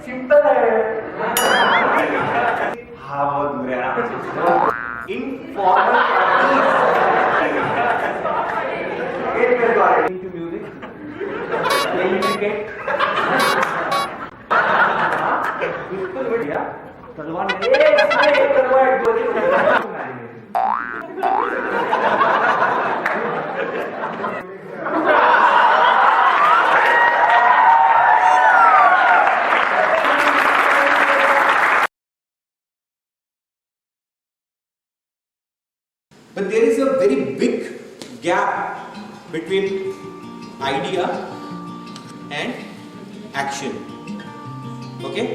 Simple है। हाँ बहुत बुरे हैं informal into music, playing cricket, बिल्कुल बढ़िया। तलवार तलवार But there is a very big gap between idea and action. Okay?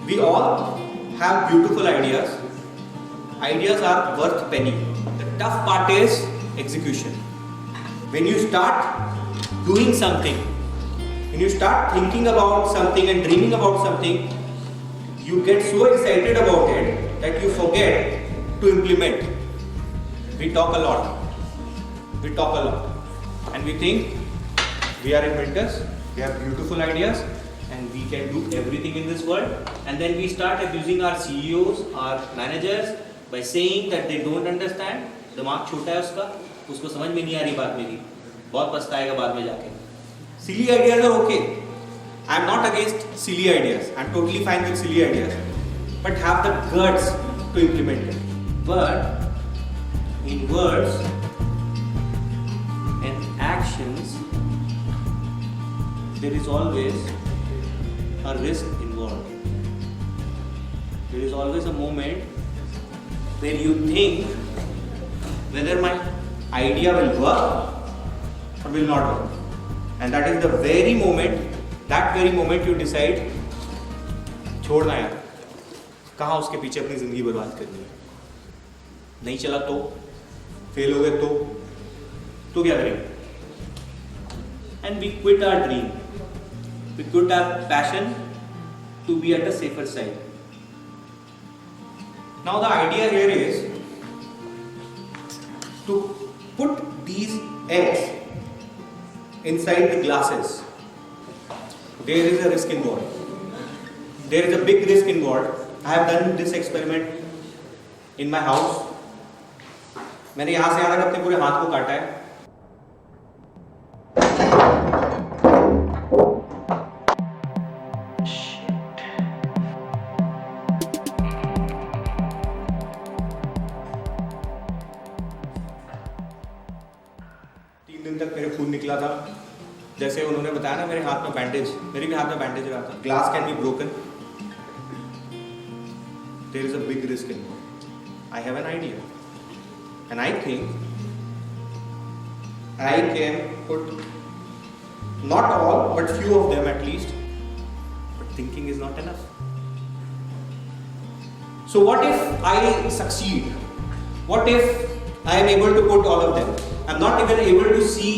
We all have beautiful ideas. Ideas are worth penny. The tough part is execution. When you start doing something, when you start thinking about something and dreaming about something, you get so excited about it that you forget to implement. We talk a lot. We talk a lot. And we think we are inventors, we have beautiful ideas, and we can do everything in this world. And then we start abusing our CEOs, our managers, by saying that they don't understand. दिमाग छोटा है उसको समझ में नहीं आ रही बात मेरी, बहुत पछताएगा बाद में जाके. Silly ideas are okay. I am not against silly ideas. I am totally fine with silly ideas. But have the guts to implement it. But in words and actions, there is always a risk involved. There is always a moment where you think whether my idea will work or will not work. And that is the very moment you decide, छोड़ना यार, कहाँ उसके पीछे अपनी जिंदगी बर्बाद करनी है. नहीं चला तो, फेल हो गए तो क्या करेंगे? And we quit our dream. We quit our passion to be at a safer side. Now the idea here is to put these eggs inside the glasses. There is a risk involved. There is a big risk involved. I have done this experiment in my house. मैंने यहाँ से यहाँ तक अपने पूरे हाथ को काटा है. तक मेरे खून निकला था. जैसे उन्होंने बताया ना, मेरे हाथ में बैंडेज, मेरे भी हाथ में बैंडेज रहा था. Glass can be broken. There is a big risk involved. I have an idea and I think I can put not all but few of them at least. But thinking is not enough. So what if I succeed? What if I am able to put all of them? I am not even able to see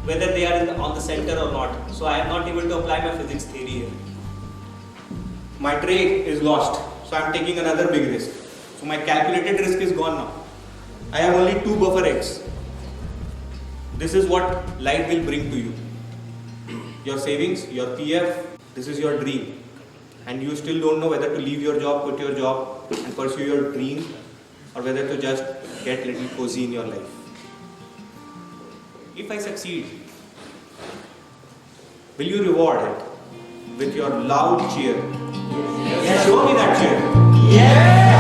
whether they are on the center or not. So I am not able to apply my physics theory here. My tray is lost. So I am taking another big risk. So my calculated risk is gone now. I have only 2 buffer eggs. This is what life will bring to you. Your savings, your PF, this is your dream. And you still don't know whether to leave your job, quit your job and pursue your dream, or whether to just get a little cozy in your life. If I succeed, will you reward it with your loud cheer? Yes. Show me that cheer. Yeah.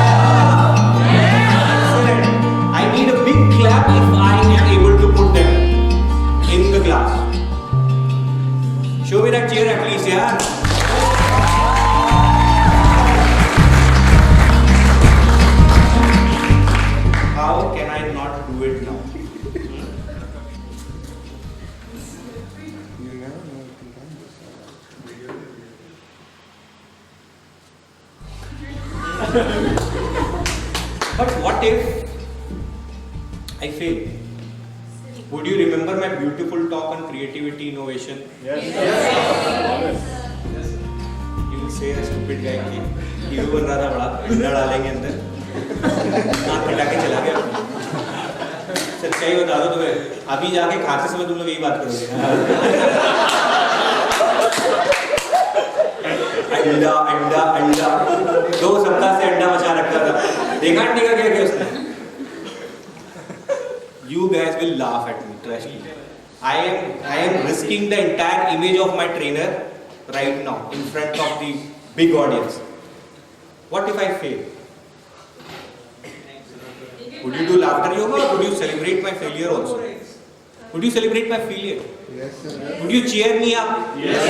Excellent. I need a big clap if I am able to put them in the glass. Show me that cheer at least, yeah. How can I not do it now? But what if I fail? Would you remember my beautiful talk on creativity, innovation? Yes. You will say a stupid guy कि hero बन रहा था बड़ा, अंडा डालेंगे अंदर, नाक मिला के चला गया. सच्चाई बता दो तुम्हें, अभी जाके खाते समय तुम लोग यही बात करोगे. अंडा अंडा अंडा 2 सप्ताह से अंडा बचा रखा था, देखा नहीं क्या किया उसने. You guys will laugh at me, trust me. I am risking the entire image of my trainer right now in front of the big audience. What if I fail? Would you do laughter yoga or would you celebrate my failure also? Would you celebrate my failure? Yes, sir. Would you cheer me up? Yes.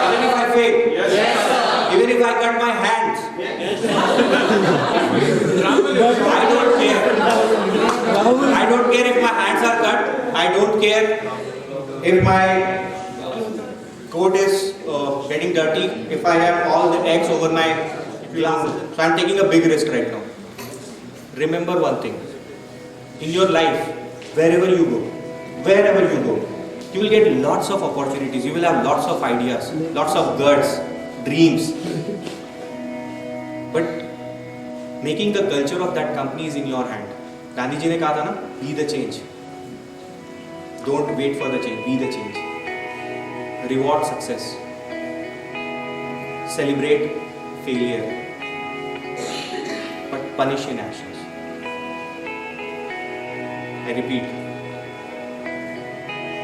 Even if I fail? Yes. Even if I cut my hands? I don't care. I don't care if my hands are cut. I don't care if my coat is getting dirty. If I have all the eggs over my glasses. So I'm taking a big risk right now. Remember one thing. In your life, wherever you go, you will get lots of opportunities. You will have lots of ideas, lots of guts, dreams. But making the culture of that company is in your hand. Gandhi ji ने कहा था ना, be the change. Don't wait for the change, be the change. Reward success. Celebrate failure. But punish inactions. I repeat.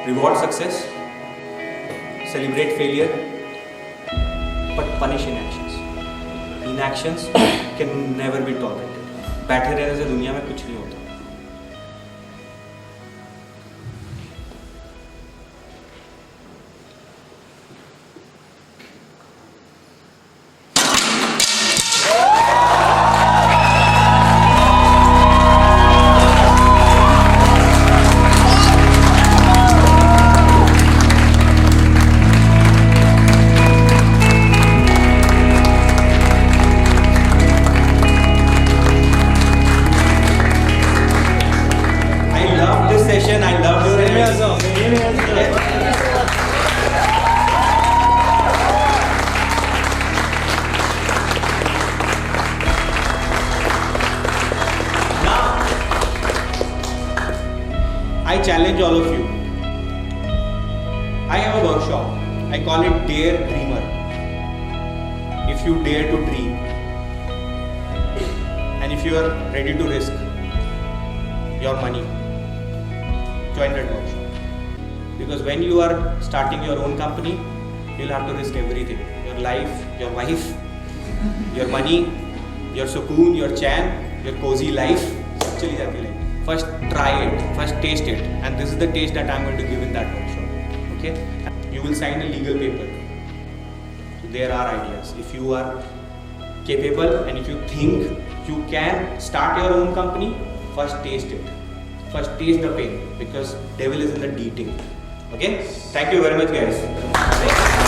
Reward success. Celebrate failure. But punish inactions. Inactions can never be tolerated. बैठे रहने से दुनिया में कुछ नहीं होता. I love your Now, I challenge all of you. I have a workshop. I call it Dare Dreamer. If you dare to dream, and if you are ready to risk your money, join that workshop. Because when you are starting your own company, you'll have to risk everything. Your life, your wife, your money, your sukoon, your chan, your cozy life. सब चली जाती है. First try it, first taste it, and this is the taste that I'm going to give in that workshop. Okay? You will sign a legal paper. So there are ideas. If you are capable and if you think you can start your own company, first taste it. First taste the pain, because devil is in the detail. Okay? Thank you very much, guys.